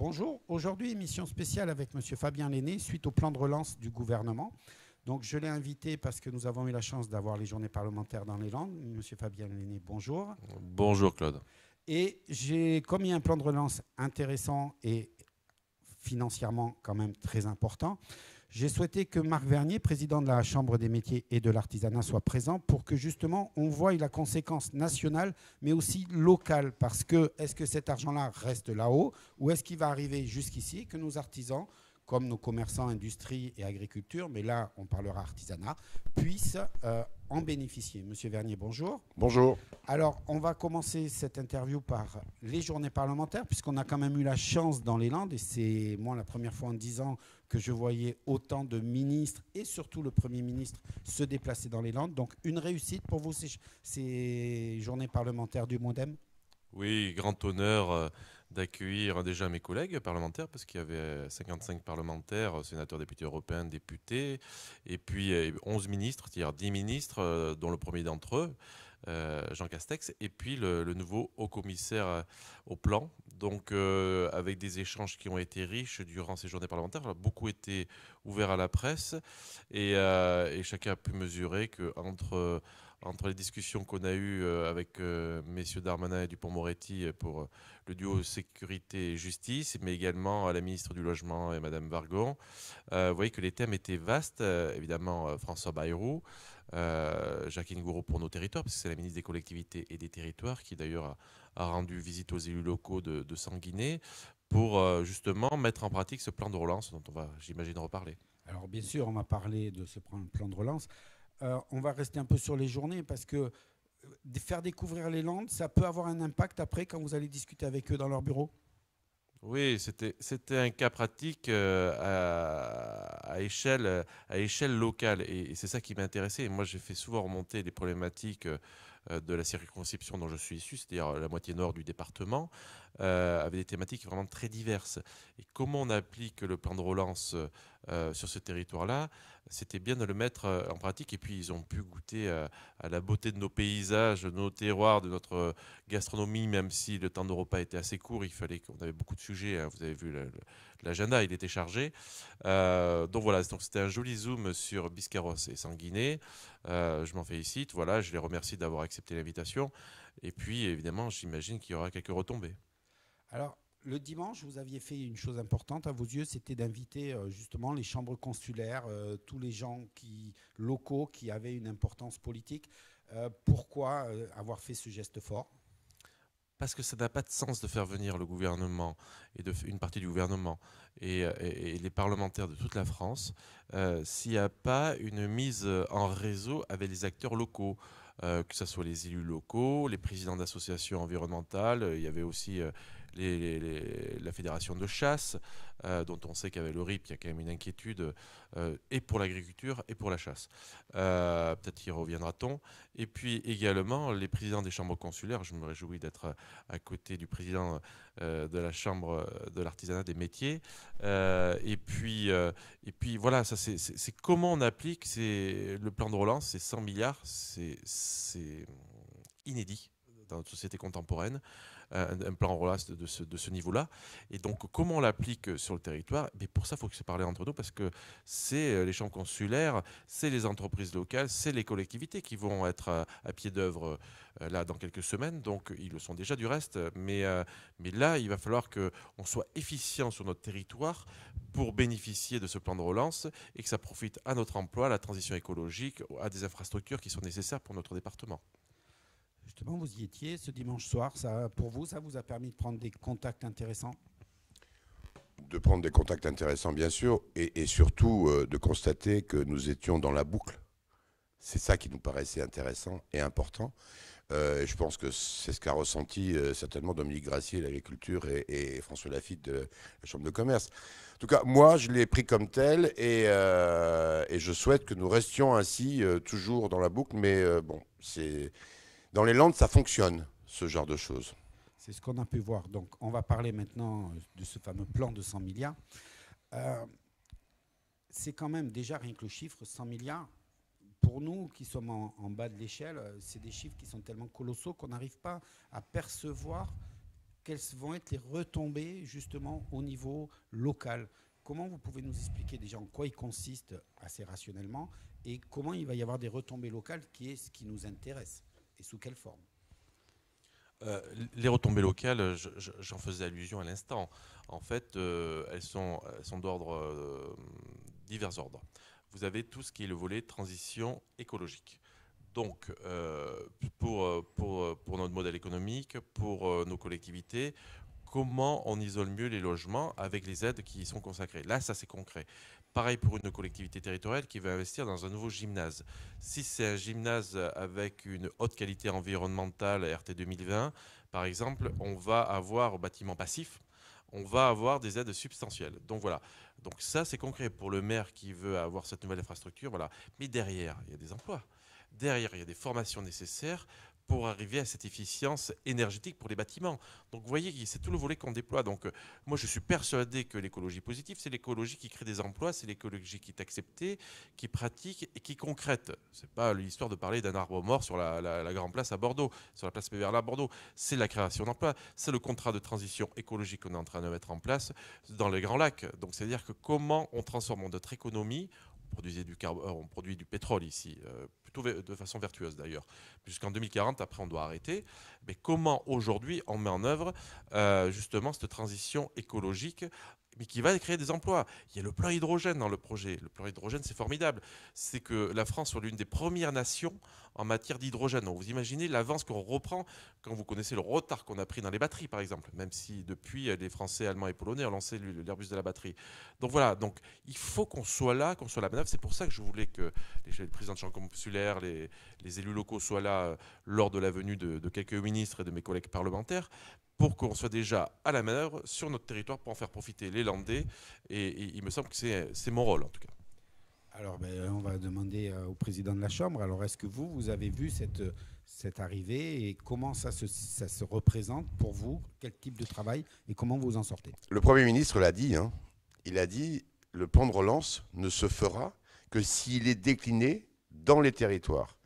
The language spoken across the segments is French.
Bonjour, aujourd'hui émission spéciale avec Monsieur Fabien Lenné suite au plan de relance du gouvernement. Donc je l'ai invité parce que nous avons eu la chance d'avoir les journées parlementaires dans les Landes. Monsieur Fabien Lenné, bonjour. Bonjour Claude. Et comme il y a un plan de relance intéressant et financièrement quand même très important, j'ai souhaité que Marc Vernier, président de la Chambre des métiers et de l'artisanat, soit présent pour que justement on voie la conséquence nationale mais aussi locale. Parce que est-ce que cet argent-là reste là-haut ou est-ce qu'il va arriver jusqu'ici que nos artisans, comme nos commerçants, industrie et agriculture, mais là on parlera artisanat, puissent en bénéficier. Monsieur Vernier, bonjour. Bonjour. Alors, on va commencer cette interview par les journées parlementaires, puisqu'on a quand même eu la chance dans les Landes, et c'est moi la première fois en 10 ans que je voyais autant de ministres, et surtout le Premier ministre, se déplacer dans les Landes. Donc, une réussite pour vous, ces journées parlementaires du MODEM? Oui, grand honneur d'accueillir déjà mes collègues parlementaires, parce qu'il y avait 55 parlementaires, sénateurs, députés européens, députés, et puis 11 ministres, c'est-à-dire 10 ministres, dont le premier d'entre eux, Jean Castex, et puis le nouveau haut-commissaire au plan. Donc avec des échanges qui ont été riches durant ces journées parlementaires, beaucoup été ouverts à la presse, et chacun a pu mesurer qu'entre les discussions qu'on a eues avec messieurs Darmanin et Dupond-Moretti pour le duo sécurité et justice, mais également à la ministre du Logement et Madame Vargon, vous voyez que les thèmes étaient vastes. Évidemment, François Bayrou, Jacqueline Gouraud pour nos territoires, parce que c'est la ministre des collectivités et des territoires qui d'ailleurs a rendu visite aux élus locaux de Sanguinet pour justement mettre en pratique ce plan de relance dont on va, j'imagine, reparler. Alors, bien sûr, on va parler de ce plan de relance. On va rester un peu sur les journées parce que faire découvrir les Landes, ça peut avoir un impact après quand vous allez discuter avec eux dans leur bureau. Oui, c'était un cas pratique à échelle locale, et c'est ça qui m'intéressait. Moi, j'ai fait souvent remonter les problématiques de la circonscription dont je suis issu, c'est-à-dire la moitié nord du département, avec des thématiques vraiment très diverses. Et comment on applique le plan de relance sur ce territoire-là, c'était bien de le mettre en pratique. Et puis, ils ont pu goûter à la beauté de nos paysages, de nos terroirs, de notre gastronomie, même si le temps de repas était assez court. Il fallait qu'on avait beaucoup de sujets, hein. Vous avez vu l'agenda, il était chargé. Donc voilà, donc c'était un joli zoom sur Biscarrosse et Sanguinet. Je m'en félicite. Voilà, je les remercie d'avoir accepté l'invitation. Et puis, évidemment, j'imagine qu'il y aura quelques retombées. Alors, le dimanche, vous aviez fait une chose importante à vos yeux, c'était d'inviter justement les chambres consulaires, tous les gens locaux qui avaient une importance politique. Pourquoi avoir fait ce geste fort? Parce que ça n'a pas de sens de faire venir le gouvernement et une partie du gouvernement et les parlementaires de toute la France s'il n'y a pas une mise en réseau avec les acteurs locaux, que ce soit les élus locaux, les présidents d'associations environnementales. Il y avait aussi la fédération de chasse, dont on sait qu'avec le RIP, il y a quand même une inquiétude et pour l'agriculture et pour la chasse. Peut-être y reviendra-t-on. Et puis également les présidents des chambres consulaires. Je me réjouis d'être à côté du président de la chambre de l'artisanat des métiers. Et puis voilà, ça c'est comment on applique le plan de relance, c'est 100 milliards, c'est inédit dans notre société contemporaine, un plan de relance de ce niveau-là. Et donc, comment on l'applique sur le territoire? Mais pour ça, il faut que se parler entre nous, parce que c'est les chambres consulaires, c'est les entreprises locales, c'est les collectivités qui vont être à pied d'œuvre là dans quelques semaines. Donc, ils le sont déjà du reste. Mais là, il va falloir qu'on soit efficient sur notre territoire pour bénéficier de ce plan de relance et que ça profite à notre emploi, à la transition écologique, à des infrastructures qui sont nécessaires pour notre département. Justement, vous y étiez ce dimanche soir. Pour vous, ça vous a permis de prendre des contacts intéressants? De prendre des contacts intéressants, bien sûr, et surtout de constater que nous étions dans la boucle. C'est ça qui nous paraissait intéressant et important. Et je pense que c'est ce qu'a ressenti certainement Dominique Gracier, l'agriculture, et François Lafitte de la Chambre de commerce. En tout cas, moi, je l'ai pris comme tel, et je souhaite que nous restions ainsi toujours dans la boucle. Mais bon, dans les Landes, ça fonctionne, ce genre de choses. C'est ce qu'on a pu voir. Donc, on va parler maintenant de ce fameux plan de 100 milliards. C'est quand même déjà rien que le chiffre 100 milliards. Pour nous qui sommes en bas de l'échelle, c'est des chiffres qui sont tellement colossaux qu'on n'arrive pas à percevoir quelles vont être les retombées justement au niveau local? Comment vous pouvez nous expliquer déjà en quoi il consiste assez rationnellement et comment il va y avoir des retombées locales qui est ce qui nous intéresse et sous quelle forme? Les retombées locales, j'en faisais allusion à l'instant. En fait, elles sont d'ordre divers ordres. Vous avez tout ce qui est le volet transition écologique. Donc, pour notre modèle économique, pour nos collectivités, comment on isole mieux les logements avec les aides qui y sont consacrées. Là, ça c'est concret. Pareil pour une collectivité territoriale qui veut investir dans un nouveau gymnase. Si c'est un gymnase avec une haute qualité environnementale RT 2020, par exemple, on va avoir au bâtiment passif, on va avoir des aides substantielles. Donc voilà. Donc ça c'est concret pour le maire qui veut avoir cette nouvelle infrastructure. Voilà. Mais derrière, il y a des emplois. Derrière, il y a des formations nécessaires pour arriver à cette efficience énergétique pour les bâtiments. Donc vous voyez, c'est tout le volet qu'on déploie. Donc moi je suis persuadé que l'écologie positive, c'est l'écologie qui crée des emplois, c'est l'écologie qui est acceptée, qui pratique et qui concrète. C'est pas l'histoire de parler d'un arbre mort sur la grande place à Bordeaux, sur la place Péverla à Bordeaux. C'est la création d'emplois, c'est le contrat de transition écologique qu'on est en train de mettre en place dans les Grands Lacs. Donc c'est-à-dire que comment on transforme notre économie. On produit du pétrole ici, plutôt de façon vertueuse d'ailleurs. Jusqu'en 2040, après on doit arrêter. Mais comment aujourd'hui on met en œuvre justement cette transition écologique mais qui va créer des emplois. Il y a le plan hydrogène dans le projet. Le plan hydrogène, c'est formidable. C'est que la France soit l'une des premières nations en matière d'hydrogène. Donc vous imaginez l'avance qu'on reprend quand vous connaissez le retard qu'on a pris dans les batteries, par exemple, même si depuis, les Français, Allemands et Polonais ont lancé l'Airbus de la batterie. Donc voilà, donc, il faut qu'on soit là, qu'on soit à la manœuvre. C'est pour ça que je voulais que les présidents de chambre consulaire, les élus locaux soient là lors de la venue de quelques ministres et de mes collègues parlementaires, pour qu'on soit déjà à la manœuvre sur notre territoire pour en faire profiter les Landais. Et il me semble que c'est mon rôle, en tout cas. Alors, on va demander au président de la Chambre. Alors, est-ce que vous avez vu cette arrivée et comment ça se représente pour vous? Quel type de travail et comment vous en sortez? Le Premier ministre l'a dit. Il a dit le plan de relance ne se fera que s'il est décliné dans les territoires.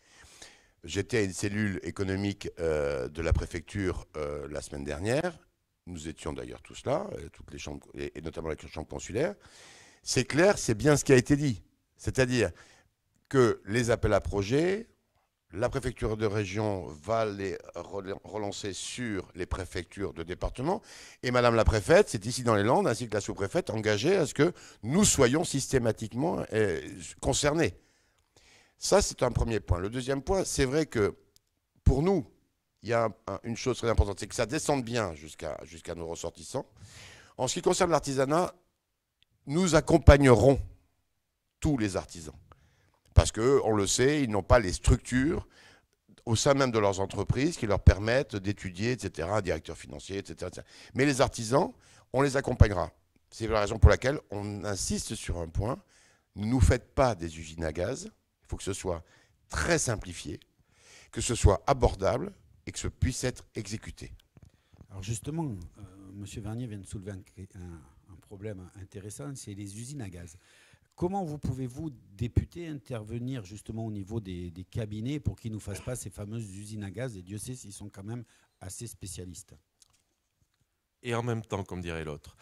J'étais à une cellule économique de la préfecture la semaine dernière. Nous étions d'ailleurs tous là, toutes les chambres, et notamment la chambre consulaire. C'est clair, c'est bien ce qui a été dit. C'est-à-dire que les appels à projets, la préfecture de région va les relancer sur les préfectures de département. Et Madame la préfète, c'est ici dans les Landes, ainsi que la sous-préfète, engagée à ce que nous soyons systématiquement concernés. Ça, c'est un premier point. Le deuxième point, c'est vrai que pour nous, il y a une chose très importante, c'est que ça descende bien jusqu'à nos ressortissants. En ce qui concerne l'artisanat, nous accompagnerons tous les artisans. Parce qu'on le sait, ils n'ont pas les structures au sein même de leurs entreprises qui leur permettent d'étudier, etc., un directeur financier, etc., etc. Mais les artisans, on les accompagnera. C'est la raison pour laquelle on insiste sur un point. Ne nous faites pas des usines à gaz. Il faut que ce soit très simplifié, que ce soit abordable et que ce puisse être exécuté. Alors justement, M. Vernier vient de soulever un problème intéressant, c'est les usines à gaz. Comment pouvez-vous, députés, intervenir justement au niveau des cabinets pour qu'ils ne nous fassent pas ces fameuses usines à gaz? Et Dieu sait s'ils sont quand même assez spécialistes. Et en même temps, comme dirait l'autre,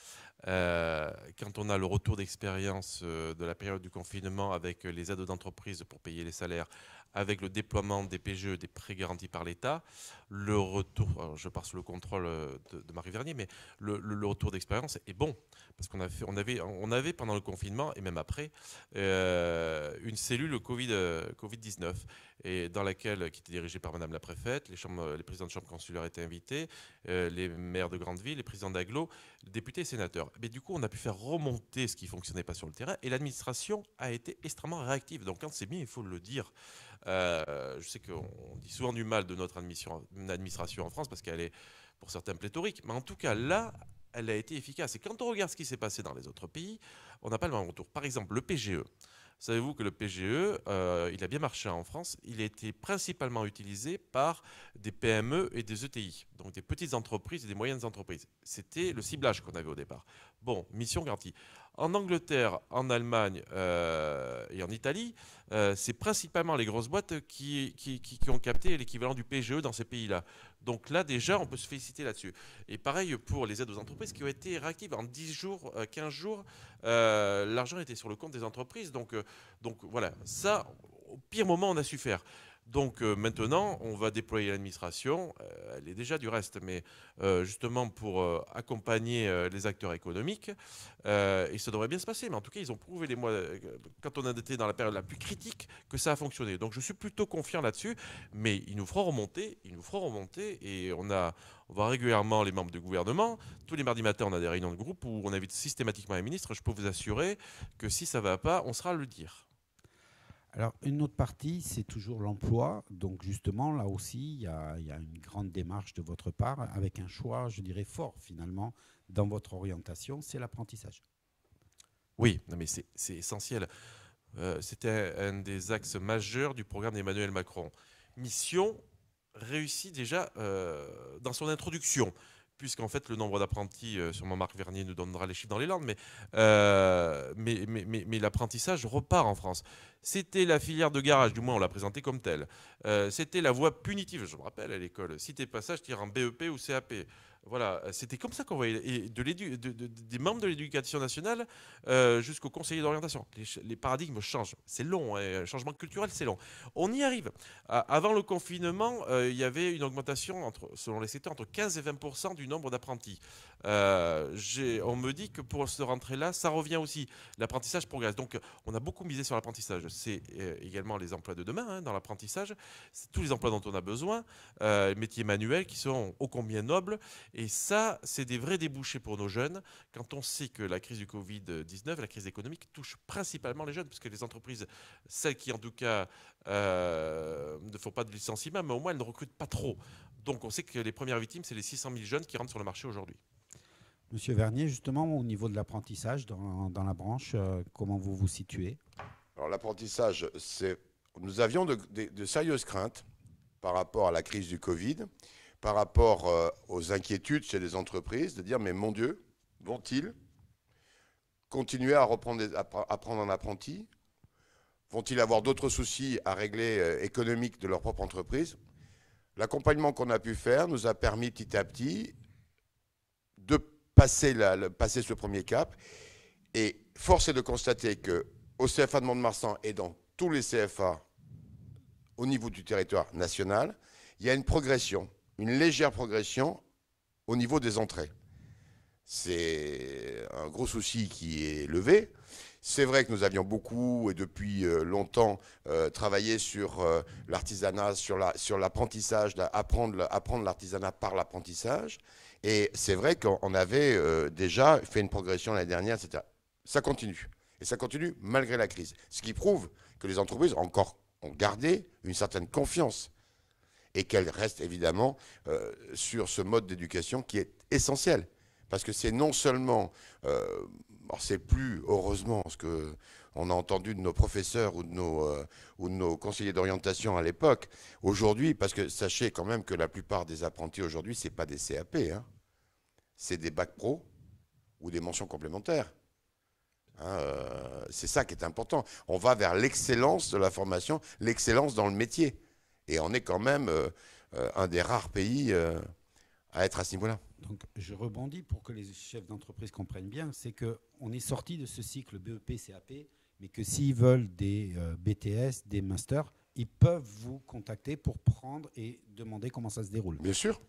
quand on a le retour d'expérience de la période du confinement avec les aides d'entreprise pour payer les salaires, avec le déploiement des PGE, des prêts garantis par l'État, le retour, alors je pars sous le contrôle de Marie Vernier, mais le retour d'expérience est bon. Parce on avait pendant le confinement, et même après, une cellule Covid-19, et dans laquelle, qui était dirigée par Madame la préfète, les présidents de chambre consulaire étaient invités, les maires de grandes villes, les présidents d'agglo, les députés et sénateurs. Mais du coup, on a pu faire remonter ce qui ne fonctionnait pas sur le terrain, et l'administration a été extrêmement réactive. Donc quand c'est bien, il faut le dire. Je sais qu'on dit souvent du mal de notre administration en France parce qu'elle est, pour certains, pléthorique. Mais en tout cas, là, elle a été efficace. Et quand on regarde ce qui s'est passé dans les autres pays, on n'a pas le même retour. Par exemple, le PGE. Savez-vous que le PGE, il a bien marché en France. Il a été principalement utilisé par des PME et des ETI, donc des petites entreprises et des moyennes entreprises. C'était le ciblage qu'on avait au départ. Bon, mission garantie. En Angleterre, en Allemagne et en Italie, c'est principalement les grosses boîtes qui ont capté l'équivalent du PGE dans ces pays-là. Donc là, déjà, on peut se féliciter là-dessus. Et pareil pour les aides aux entreprises qui ont été réactives. En 10 jours, 15 jours, l'argent était sur le compte des entreprises. Donc voilà, ça, au pire moment, on a su faire. Donc maintenant, on va déployer l'administration, elle est déjà du reste, mais justement pour accompagner les acteurs économiques, et ça devrait bien se passer. Mais en tout cas, ils ont prouvé les mois, quand on a été dans la période la plus critique, que ça a fonctionné. Donc je suis plutôt confiant là-dessus, mais ils nous feront remonter, et on va régulièrement les membres du gouvernement. Tous les mardis matins, on a des réunions de groupe où on invite systématiquement les ministres. Je peux vous assurer que si ça ne va pas, on sera le dire. Alors, une autre partie, c'est toujours l'emploi. Donc, justement, là aussi, il y a une grande démarche de votre part avec un choix, je dirais, fort, finalement, dans votre orientation, c'est l'apprentissage. Oui, non, mais c'est essentiel. C'était un des axes majeurs du programme d'Emmanuel Macron. Mission réussie déjà dans son introduction, puisqu'en fait le nombre d'apprentis, sûrement Marc Vernier nous donnera les chiffres dans les Landes, mais l'apprentissage repart en France. C'était la filière de garage, du moins on l'a présentée comme telle. C'était la voie punitive, je me rappelle à l'école, si t'es pas ça, je tire en BEP ou CAP. Voilà, c'était comme ça qu'on voyait, et des membres de l'éducation nationale jusqu'aux conseillers d'orientation. Les paradigmes changent, c'est long, hein, un changement culturel, c'est long. On y arrive. Avant le confinement, il y avait une augmentation, selon les secteurs, entre 15 et 20% du nombre d'apprentis. On me dit que pour ce rentrée-là, ça revient aussi. L'apprentissage progresse. Donc, on a beaucoup misé sur l'apprentissage. C'est également les emplois de demain dans l'apprentissage. C'est tous les emplois dont on a besoin, les métiers manuels qui sont ô combien nobles. Et ça, c'est des vrais débouchés pour nos jeunes. Quand on sait que la crise du Covid-19, la crise économique, touche principalement les jeunes, parce que les entreprises, celles qui en tout cas ne font pas de licenciement, mais au moins elles ne recrutent pas trop. Donc on sait que les premières victimes, c'est les 600 000 jeunes qui rentrent sur le marché aujourd'hui. Monsieur Vernier, justement, au niveau de l'apprentissage dans la branche, comment vous vous situez? Alors l'apprentissage, nous avions de sérieuses craintes par rapport à la crise du Covid, par rapport aux inquiétudes chez les entreprises, de dire mais mon Dieu, vont-ils continuer à prendre un apprenti? Vont-ils avoir d'autres soucis à régler économiques de leur propre entreprise? L'accompagnement qu'on a pu faire nous a permis petit à petit de passer ce premier cap. Et force est de constater qu'au CFA de Mont-de-Marsan et dans tous les CFA au niveau du territoire national, il y a une progression, une légère progression au niveau des entrées. C'est un gros souci qui est levé. C'est vrai que nous avions beaucoup et depuis longtemps travaillé sur l'artisanat, sur l'apprentissage, apprendre l'artisanat par l'apprentissage. Et c'est vrai qu'on avait déjà fait une progression l'année dernière, etc. Ça continue. Et ça continue malgré la crise. Ce qui prouve que les entreprises ont gardé une certaine confiance et qu'elles restent évidemment sur ce mode d'éducation qui est essentiel. Parce que c'est non seulement, c'est plus heureusement ce qu'on a entendu de nos professeurs ou de nos conseillers d'orientation à l'époque, aujourd'hui, parce que sachez quand même que la plupart des apprentis aujourd'hui, ce n'est pas des CAP, hein. C'est des bacs pro ou des mentions complémentaires. C'est ça qui est important. On va vers l'excellence de la formation, l'excellence dans le métier. Et on est quand même un des rares pays à être à ce niveau-là. Donc, je rebondis pour que les chefs d'entreprise comprennent bien, c'est qu'on est sorti de ce cycle BEP, CAP, mais que s'ils veulent des BTS, des masters, ils peuvent vous contacter pour prendre et demander comment ça se déroule. Bien sûr.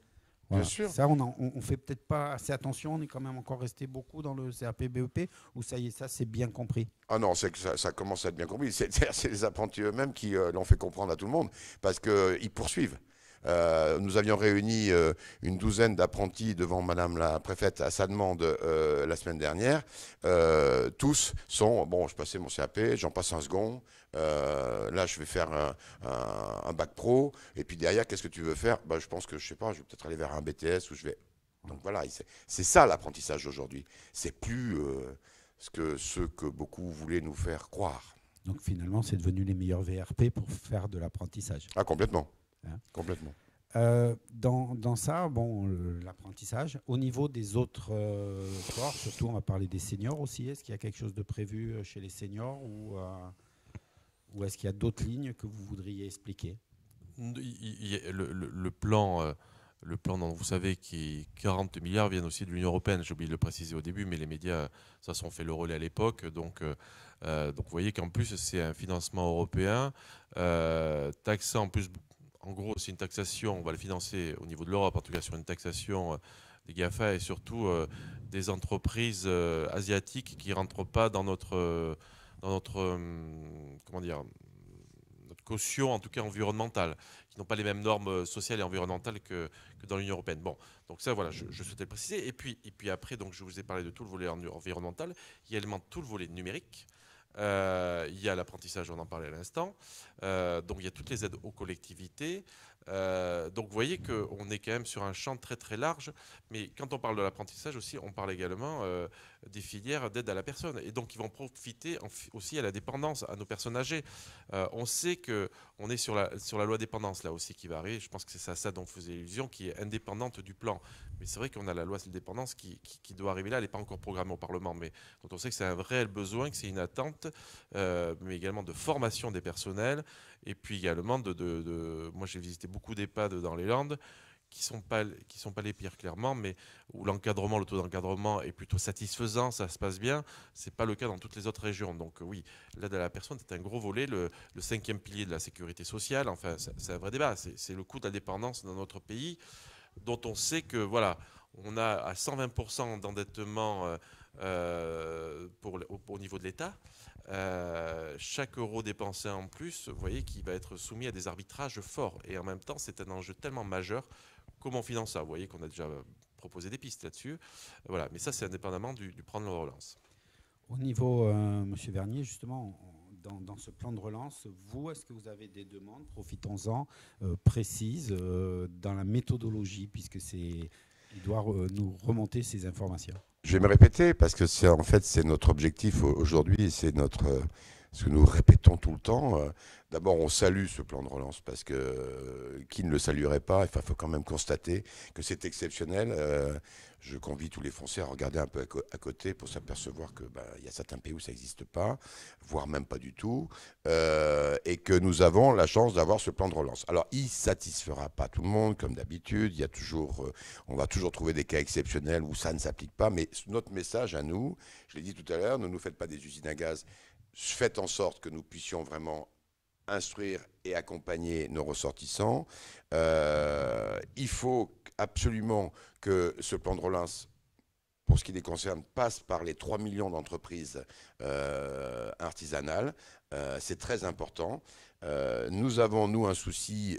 Voilà. Bien sûr. Ça, on fait peut-être pas assez attention, on est quand même encore resté beaucoup dans le CAP BEP, ou ça y est, ça c'est bien compris? Ah non, c'est que ça commence à être bien compris. C'est les apprentis eux-mêmes qui l'ont fait comprendre à tout le monde, parce qu'ils poursuivent. Nous avions réuni une douzaine d'apprentis devant Madame la préfète à sa demande la semaine dernière. Tous sont, bon, je passais mon CAP, j'en passe un second. Là, je vais faire un bac pro. Et puis derrière, qu'est-ce que tu veux faire? Je pense que, je sais pas, je vais peut-être aller vers un BTS ou je vais... Donc voilà, c'est ça l'apprentissage aujourd'hui. C'est plus ce que beaucoup voulaient nous faire croire. Donc finalement, c'est devenu les meilleurs VRP pour faire de l'apprentissage. Ah, complètement. Hein? Complètement. Dans ça, bon, l'apprentissage, au niveau des autres corps, surtout on va parler des seniors aussi, est-ce qu'il y a quelque chose de prévu chez les seniors ou est-ce qu'il y a d'autres lignes que vous voudriez expliquer? Le plan le plan dont vous savez qui 40 milliards viennent aussi de l'Union européenne. J'ai oublié de le préciser au début, mais les médias, ça sont fait le relais à l'époque. Donc vous voyez qu'en plus, c'est un financement européen, taxant en plus, en gros, c'est une taxation, on va le financer au niveau de l'Europe, en tout cas sur une taxation des GAFA et surtout des entreprises asiatiques qui ne rentrent pas dans notre comment dire, notre caution, en tout cas environnementale, qui n'ont pas les mêmes normes sociales et environnementales que dans l'Union européenne. Bon, donc ça, voilà, je souhaitais le préciser. Et puis après, donc, je vous ai parlé de tout le volet environnemental. Il y a également tout le volet numérique. Il y a l'apprentissage, on en parlait à l'instant. Donc il y a toutes les aides aux collectivités. Donc vous voyez qu'on est quand même sur un champ très très large. Mais quand on parle de l'apprentissage aussi, on parle également des filières d'aide à la personne. Et donc ils vont profiter aussi à la dépendance, à nos personnes âgées. On sait qu'on est sur la loi dépendance là aussi qui va arriver. Je pense que c'est ça dont vous faisiez illusion, qui est indépendante du plan. Mais c'est vrai qu'on a la loi de dépendance qui doit arriver là. Elle n'est pas encore programmée au Parlement, mais dont on sait que c'est un réel besoin, que c'est une attente, mais également de formation des personnels. Et puis également, moi j'ai visité beaucoup d'EHPAD dans les Landes, qui sont pas les pires clairement, mais où l'encadrement, le taux d'encadrement est plutôt satisfaisant, ça se passe bien. C'est pas le cas dans toutes les autres régions. Donc oui, l'aide à la personne c'est un gros volet, le 5e pilier de la sécurité sociale. Enfin, c'est un vrai débat. C'est le coût de la dépendance dans notre pays, dont on sait que voilà, on a à 120% d'endettement au niveau de l'État. Chaque euro dépensé en plus, vous voyez qu'il va être soumis à des arbitrages forts. Et en même temps, c'est un enjeu tellement majeur. Comment on finance ça? Vous voyez qu'on a déjà proposé des pistes là-dessus. Voilà. Mais ça, c'est indépendamment du plan de relance. Au niveau, Monsieur Vernier, justement, dans ce plan de relance, vous, est-ce que vous avez des demandes, profitons-en, précises dans la méthodologie, puisque il doit nous remonter ces informations? Je vais me répéter parce que c'est notre objectif aujourd'hui, c'est ce que nous répétons tout le temps. D'abord, on salue ce plan de relance parce que qui ne le saluerait pas? Il faut quand même constater que c'est exceptionnel. Je convie tous les Français à regarder un peu à côté pour s'apercevoir que y a certains pays où ça n'existe pas, voire même pas du tout, et que nous avons la chance d'avoir ce plan de relance. Alors, il ne satisfera pas tout le monde, comme d'habitude. On va toujours trouver des cas exceptionnels où ça ne s'applique pas. Mais notre message à nous, je l'ai dit tout à l'heure, ne nous faites pas des usines à gaz. Faites en sorte que nous puissions vraiment instruire et accompagner nos ressortissants. Il faut absolument que ce plan de relance, pour ce qui les concerne, passe par les 3 millions d'entreprises artisanales. C'est très important. Nous avons, nous, un souci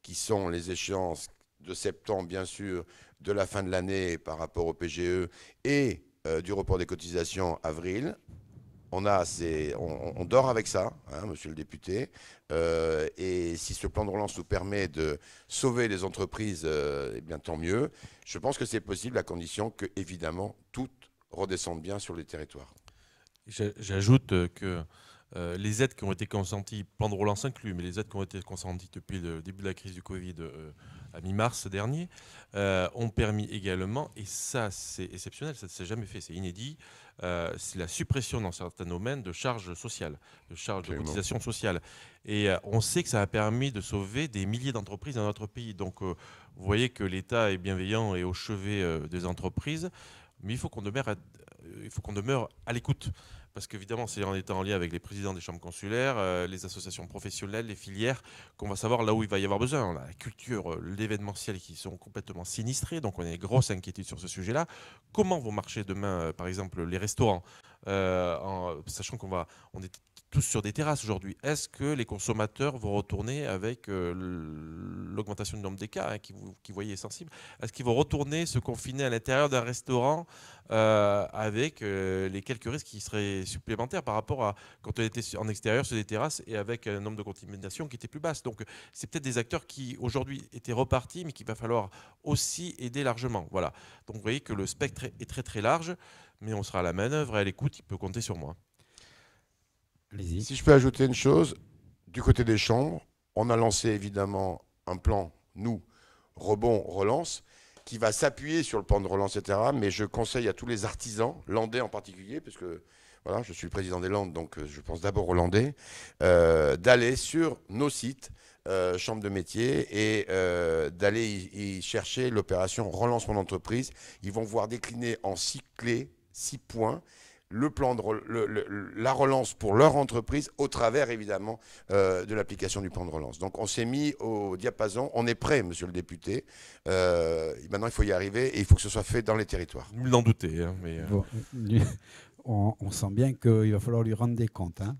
qui sont les échéances de septembre, bien sûr, de la fin de l'année par rapport au PGE et du report des cotisations avril. On dort avec ça, hein, monsieur le député. Et si ce plan de relance nous permet de sauver les entreprises, eh bien tant mieux. Je pense que c'est possible à condition que, évidemment, tout redescende bien sur les territoires. J'ajoute que les aides qui ont été consenties, plan de relance inclus, mais les aides qui ont été consenties depuis le début de la crise du Covid à mi-mars dernier, ont permis également, et ça c'est exceptionnel, ça ne s'est jamais fait, c'est inédit, c'est la suppression dans certains domaines de charges sociales, de charges de cotisations sociales. Et on sait que ça a permis de sauver des milliers d'entreprises dans notre pays. Donc vous voyez que l'État est bienveillant et au chevet des entreprises, mais il faut qu'on demeure à l'écoute. Parce qu'évidemment, c'est en étant en lien avec les présidents des chambres consulaires, les associations professionnelles, les filières, qu'on va savoir là où il va y avoir besoin. On a la culture, l'événementiel qui sont complètement sinistrés, donc on a une grosse inquiétude sur ce sujet-là. Comment vont marcher demain, par exemple, les restaurants, sachant on est tous sur des terrasses aujourd'hui. Est-ce que les consommateurs vont retourner avec l'augmentation du nombre des cas, qui voyez sensible? Est-ce qu'ils vont retourner se confiner à l'intérieur d'un restaurant avec les quelques risques qui seraient supplémentaires par rapport à quand on était en extérieur sur des terrasses et avec un nombre de contamination qui était plus basse? Donc c'est peut-être des acteurs qui aujourd'hui étaient repartis, mais qu'il va falloir aussi aider largement. Voilà. Donc vous voyez que le spectre est très très large, mais on sera à la manœuvre et à l'écoute, il peut compter sur moi. Si je peux ajouter une chose, du côté des chambres, on a lancé évidemment un plan, nous, rebond, relance, qui va s'appuyer sur le plan de relance, etc. Mais je conseille à tous les artisans, landais en particulier, parce que voilà, je suis le président des Landes, donc je pense d'abord aux Landais, d'aller sur nos sites, chambre de métier, et d'aller y chercher l'opération Relance mon entreprise. Ils vont voir décliner en 6 clés, 6 points, le plan de la relance pour leur entreprise au travers évidemment de l'application du plan de relance. Donc on s'est mis au diapason, on est prêt, monsieur le député. Maintenant il faut y arriver et il faut que ce soit fait dans les territoires. Nul n'en doutait. Hein, mais, Bon, on sent bien qu'il va falloir lui rendre des comptes. Hein.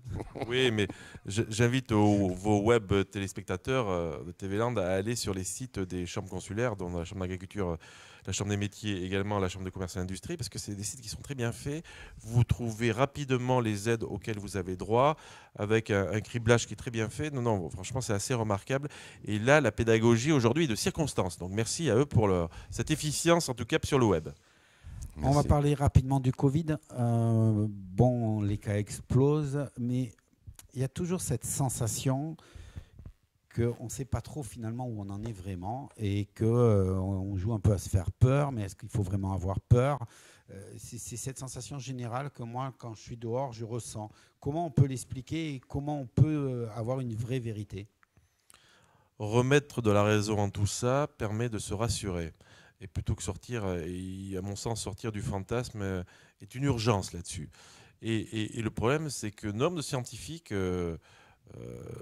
Oui, mais j'invite vos web téléspectateurs de TV Land à aller sur les sites des chambres consulaires, dont la chambre d'agriculture, la chambre des métiers, également la chambre de commerce et d'industrie, parce que c'est des sites qui sont très bien faits. Vous trouvez rapidement les aides auxquelles vous avez droit, avec un criblage qui est très bien fait. Non, non, franchement, c'est assez remarquable. Et là, la pédagogie aujourd'hui est de circonstance. Donc merci à eux pour cette efficience, en tout cas sur le web. Merci. On va parler rapidement du Covid. Bon, les cas explosent, mais il y a toujours cette sensation qu'on ne sait pas trop finalement où on en est vraiment et qu'on joue un peu à se faire peur, mais est-ce qu'il faut vraiment avoir peur? C'est cette sensation générale que moi, quand je suis dehors, je ressens. Comment on peut l'expliquer et comment on peut avoir une vraie vérité? Remettre de la raison en tout ça permet de se rassurer. Et plutôt que sortir, et à mon sens, sortir du fantasme est une urgence là-dessus. Et le problème, c'est que nombre de scientifiques ne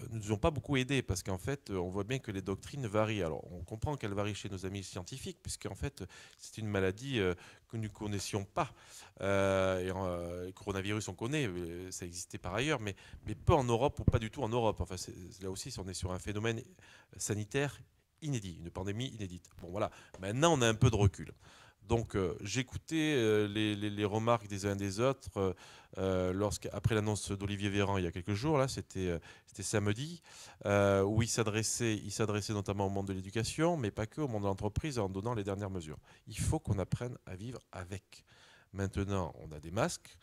nous ont pas beaucoup aidés, parce qu'en fait, on voit bien que les doctrines varient. Alors, on comprend qu'elles varient chez nos amis scientifiques, puisqu'en fait, c'est une maladie que nous ne connaissions pas. Le coronavirus, on connaît, ça existait par ailleurs, mais peu en Europe ou pas du tout en Europe. Enfin, là aussi, on est sur un phénomène sanitaire inédit, une pandémie inédite. Bon voilà, maintenant on a un peu de recul. Donc j'écoutais les remarques des uns et des autres après l'annonce d'Olivier Véran il y a quelques jours, là c'était samedi, où il s'adressait notamment au monde de l'éducation, mais pas que, au monde de l'entreprise, en donnant les dernières mesures. Il faut qu'on apprenne à vivre avec. Maintenant, on a des masques.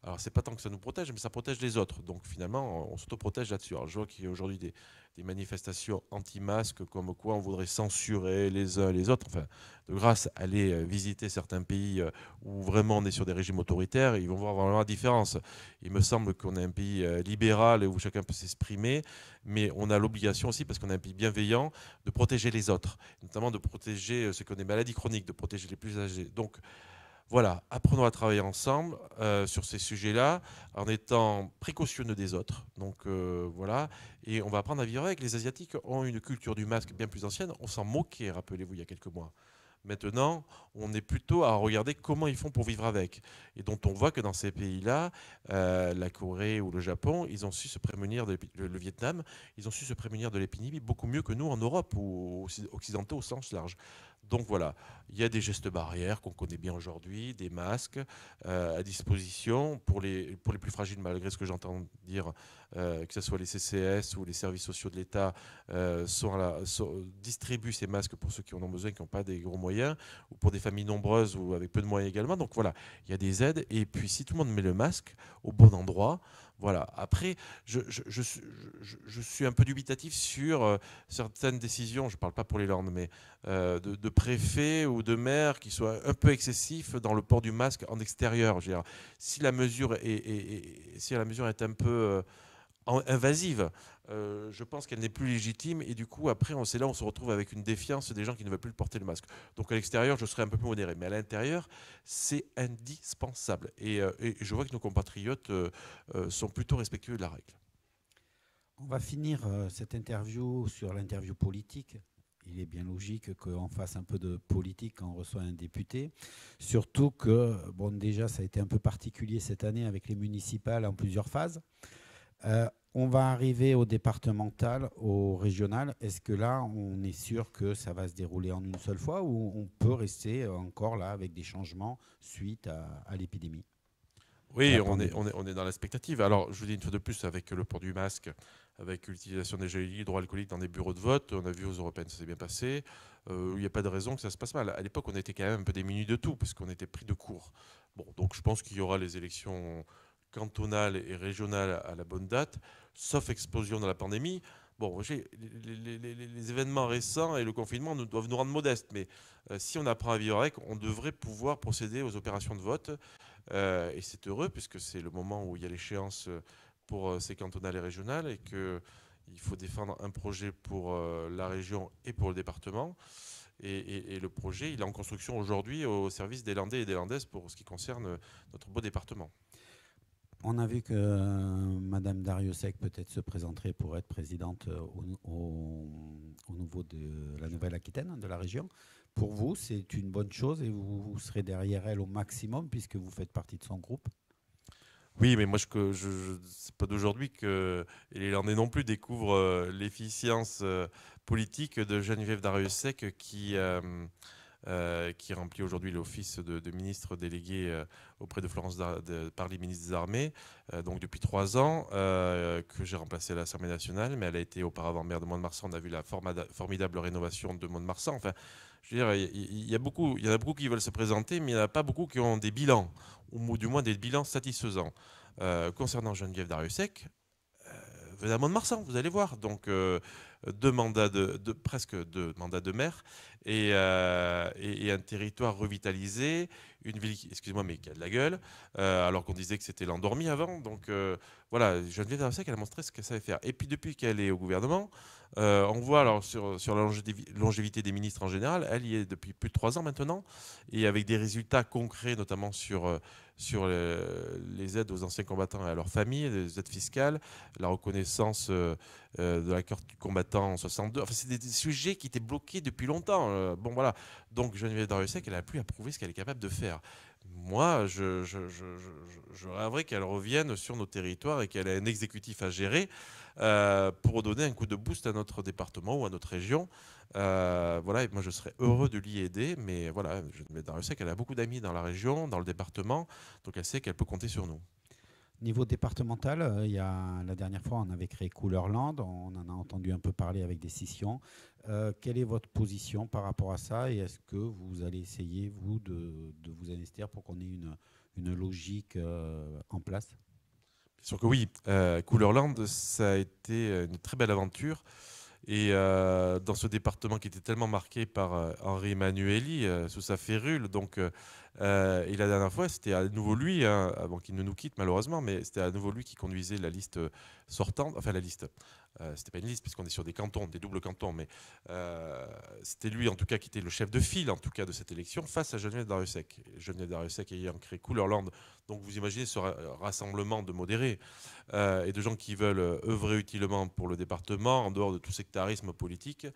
Alors, c'est pas tant que ça nous protège, mais ça protège les autres. Donc, finalement, on s'auto-protège là-dessus. Alors, je vois qu'il y a aujourd'hui des manifestations anti-masques, comme quoi on voudrait censurer les uns et les autres. Enfin, de grâce, aller visiter certains pays où vraiment on est sur des régimes autoritaires, ils vont voir vraiment la différence. Il me semble qu'on est un pays libéral où chacun peut s'exprimer, mais on a l'obligation aussi, parce qu'on est un pays bienveillant, de protéger les autres, notamment de protéger ceux qui ont des maladies chroniques, de protéger les plus âgés. Donc, voilà, apprenons à travailler ensemble sur ces sujets-là, en étant précautionneux des autres. Donc voilà, et on va apprendre à vivre avec. Les Asiatiques ont une culture du masque bien plus ancienne. On s'en moquait, rappelez-vous, il y a quelques mois. Maintenant, on est plutôt à regarder comment ils font pour vivre avec. Et dont on voit que dans ces pays-là, la Corée ou le Japon, ils ont su se prémunir, le Vietnam, ils ont su se prémunir de l'épidémie beaucoup mieux que nous en Europe ou occidentaux au sens large. Donc voilà, il y a des gestes barrières qu'on connaît bien aujourd'hui, des masques à disposition pour les plus fragiles, malgré ce que j'entends dire, que ce soit les CCS ou les services sociaux de l'État distribuent ces masques pour ceux qui en ont besoin, qui n'ont pas des gros moyens, ou pour des familles nombreuses ou avec peu de moyens également. Donc voilà, il y a des aides. Et puis si tout le monde met le masque au bon endroit, voilà. Après, je suis un peu dubitatif sur certaines décisions, je ne parle pas pour les Landes, mais de préfets ou de maires qui soient un peu excessifs dans le port du masque en extérieur. Je veux dire, si la mesure est un peu invasive, je pense qu'elle n'est plus légitime, et du coup après on se retrouve avec une défiance des gens qui ne veulent plus porter le masque. Donc à l'extérieur je serais un peu plus modéré, mais à l'intérieur c'est indispensable, et je vois que nos compatriotes sont plutôt respectueux de la règle. On va finir cette interview sur l'interview politique. Il est bien logique qu'on fasse un peu de politique quand on reçoit un député. Surtout que, bon, déjà, ça a été un peu particulier cette année avec les municipales en plusieurs phases. On va arriver au départemental, au régional. Est-ce que là, on est sûr que ça va se dérouler en une seule fois, ou on peut rester encore là avec des changements suite à l'épidémie? Oui, on est dans l'expectative. Alors, je vous dis une fois de plus, avec le port du masque, avec l'utilisation des gels hydroalcooliques dans des bureaux de vote, on a vu aux européennes, ça s'est bien passé. Il n'y a pas de raison que ça se passe mal. À l'époque, on était quand même un peu démunis de tout, parce qu'on était pris de court. Bon, donc je pense qu'il y aura les élections cantonales et régionales à la bonne date, sauf explosion de la pandémie. Bon, les événements récents et le confinement doivent nous rendre modestes, mais si on apprend à vivre avec, on devrait pouvoir procéder aux opérations de vote Et c'est heureux puisque c'est le moment où il y a l'échéance pour ces cantonales et régionales et qu'il faut défendre un projet pour la région et pour le département. Et le projet, il est en construction aujourd'hui au service des Landais et des Landaises pour ce qui concerne notre beau département. On a vu que Madame Dariussec peut-être se présenterait pour être présidente au niveau de la Nouvelle-Aquitaine, de la région. Pour vous, c'est une bonne chose et vous serez derrière elle au maximum puisque vous faites partie de son groupe. Oui, mais moi, c'est pas d'aujourd'hui que les Landais non plus découvrent l'efficience politique de Geneviève Dariussec qui remplit aujourd'hui l'office de ministre délégué auprès de Florence Parly, ministre des Armées, donc depuis 3 ans, que j'ai remplacé à l'Assemblée nationale, mais elle a été auparavant maire de Mont-de-Marsan. On a vu la formidable rénovation de Mont-de-Marsan. Enfin, je veux dire, il y en a beaucoup qui veulent se présenter, mais il n'y en a pas beaucoup qui ont des bilans, ou du moins des bilans satisfaisants. Concernant Geneviève Dariussec, venez à Mont-de-Marsan, vous allez voir. Donc, presque 2 mandats de maire et un territoire revitalisé, une ville, excusez-moi, mais qui a de la gueule, alors qu'on disait que c'était l'endormi avant. Donc voilà, Geneviève Dariussec, elle a montré ce qu'elle savait faire. Et puis depuis qu'elle est au gouvernement, on voit alors sur la longévité des ministres en général, elle y est depuis plus de 3 ans maintenant, et avec des résultats concrets, notamment sur les aides aux anciens combattants et à leurs familles, les aides fiscales, la reconnaissance de la carte du combattant en 62. Enfin, c'est des sujets qui étaient bloqués depuis longtemps. Bon, voilà. Donc, Geneviève Dariussec, elle a plus à prouver ce qu'elle est capable de faire. Moi, je rêverais qu'elle revienne sur nos territoires et qu'elle ait un exécutif à gérer pour donner un coup de boost à notre département ou à notre région. Voilà, et moi, je serais heureux de l'y aider. Mais voilà, Geneviève Dariussec, elle a beaucoup d'amis dans la région, dans le département. Donc, elle sait qu'elle peut compter sur nous. Niveau départemental, la dernière fois, on avait créé Couleur-Land. On en a entendu un peu parler avec des scissions. Quelle est votre position par rapport à ça et est-ce que vous allez essayer, vous, de vous investir pour qu'on ait une logique en place? Bien sûr que oui. Couleur-Land, ça a été une très belle aventure. Et dans ce département qui était tellement marqué par Henri Emmanuelli sous sa férule, donc, et la dernière fois, c'était à nouveau lui, hein, avant qu'il ne nous quitte malheureusement, mais c'était à nouveau lui qui conduisait la liste sortante, enfin la liste. C'était pas une liste puisqu'on est sur des cantons, des doubles cantons, mais c'était lui en tout cas qui était le chef de file en tout cas de cette élection face à Geneviève Dariussec. Geneviève Dariussec ayant créé Couleur-Land, donc vous imaginez ce rassemblement de modérés et de gens qui veulent œuvrer utilement pour le département en dehors de tout sectarisme politique.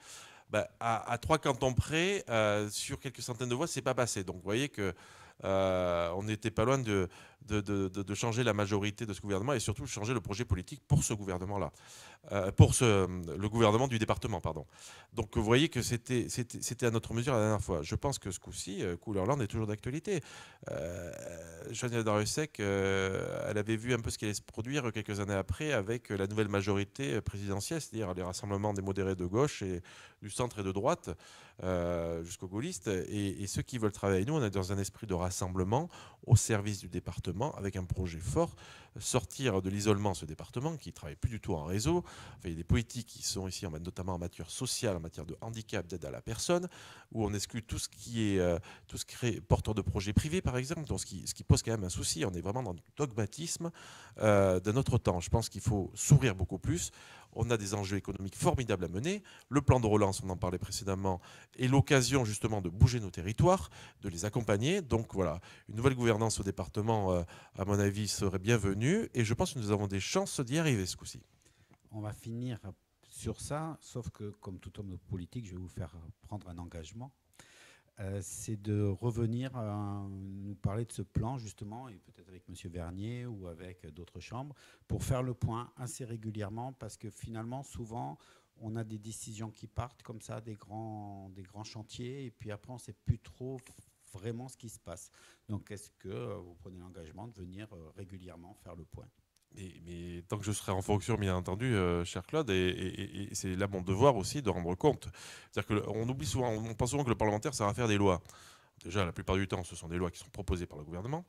Bah, à 3 cantons près, sur quelques centaines de voix, c'est pas passé. Donc vous voyez que on n'était pas loin de changer la majorité de ce gouvernement et surtout changer le projet politique pour ce gouvernement-là, le gouvernement du département, pardon. Donc vous voyez que c'était à notre mesure la dernière fois. Je pense que ce coup-ci, Couleur-Land est toujours d'actualité. Geneviève Dariussec, elle avait vu un peu ce qui allait se produire quelques années après avec la nouvelle majorité présidentielle, c'est-à-dire les rassemblements des modérés de gauche et du centre et de droite jusqu'aux gaullistes. Et ceux qui veulent travailler avec nous, on est dans un esprit de rassemblement au service du département avec un projet fort, sortir de l'isolement ce département qui ne travaille plus du tout en réseau. Enfin, il y a des politiques qui sont ici, notamment en matière sociale, en matière de handicap, d'aide à la personne, où on exclut tout ce qui est porteur de projets privés, par exemple, donc ce qui pose quand même un souci. On est vraiment dans le dogmatisme de notre temps. Je pense qu'il faut s'ouvrir beaucoup plus. On a des enjeux économiques formidables à mener. Le plan de relance, on en parlait précédemment, est l'occasion justement de bouger nos territoires, de les accompagner. Donc voilà, une nouvelle gouvernance au département, à mon avis, serait bienvenue. Et je pense que nous avons des chances d'y arriver ce coup-ci. On va finir sur ça, sauf que comme tout homme politique, je vais vous faire prendre un engagement. C'est de revenir nous parler de ce plan justement, et peut-être avec M. Vernier ou avec d'autres chambres, pour faire le point assez régulièrement, parce que finalement, souvent, on a des décisions qui partent comme ça, des grands chantiers, et puis après, on ne sait plus trop vraiment ce qui se passe. Donc, est-ce que vous prenez l'engagement de venir régulièrement faire le point ? Mais tant que je serai en fonction, bien entendu, cher Claude, et c'est là mon devoir aussi de rendre compte. C'est-à-dire qu'on oublie souvent, on pense souvent que le parlementaire, ça va faire des lois. Déjà, la plupart du temps, ce sont des lois qui sont proposées par le gouvernement.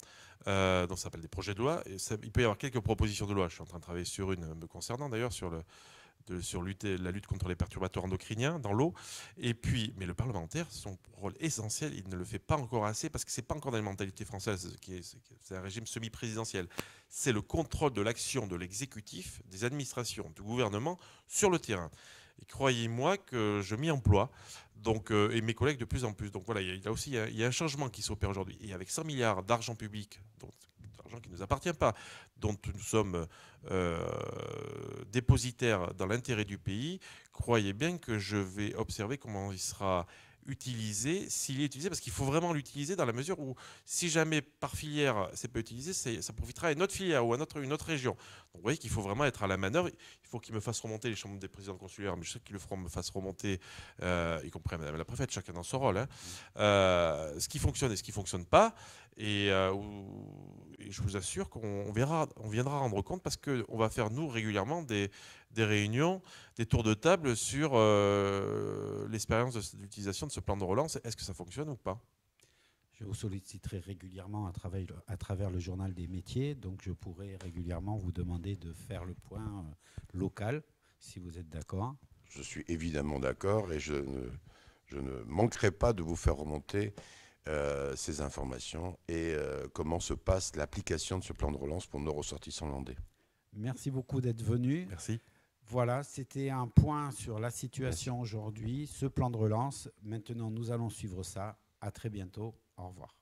Donc, ça s'appelle des projets de loi. Et il peut y avoir quelques propositions de loi. Je suis en train de travailler sur une me concernant, d'ailleurs, sur la lutte contre les perturbateurs endocriniens dans l'eau. Et puis, mais le parlementaire, son rôle essentiel, il ne le fait pas encore assez parce que c'est pas encore dans les mentalités françaises, c'est un régime semi-présidentiel. C'est le contrôle de l'action de l'exécutif, des administrations, du gouvernement sur le terrain. Et croyez-moi que je m'y emploie, donc, et mes collègues de plus en plus. Donc voilà, il y a un changement qui s'opère aujourd'hui. Et avec 100 milliards d'argent public, donc d'argent qui ne nous appartient pas, dont nous sommes dépositaires dans l'intérêt du pays, croyez bien que je vais observer comment il sera utilisé, s'il est utilisé, parce qu'il faut vraiment l'utiliser dans la mesure où, si jamais par filière c'est pas utilisé, ça profitera à une autre filière ou à une autre région. Donc vous voyez qu'il faut vraiment être à la manœuvre. Il faut qu'ils me fassent remonter les chambres des présidents consulaires, mais je sais qu'ils le feront, me fassent remonter, y compris Madame la préfète, chacun dans son rôle, hein, ce qui fonctionne et ce qui ne fonctionne pas. Et je vous assure qu'on viendra rendre compte parce qu'on va faire, nous, régulièrement des réunions, des tours de table sur l'expérience de l'utilisation de ce plan de relance. Est-ce que ça fonctionne ou pas? Je vous solliciterai régulièrement à travers le journal des métiers, donc je pourrai régulièrement vous demander de faire le point local, si vous êtes d'accord. Je suis évidemment d'accord et je ne manquerai pas de vous faire remonter ces informations et comment se passe l'application de ce plan de relance pour nos ressortissants landais. Merci beaucoup d'être venu. Merci. Voilà, c'était un point sur la situation aujourd'hui, ce plan de relance. Maintenant, nous allons suivre ça. À très bientôt. Au revoir.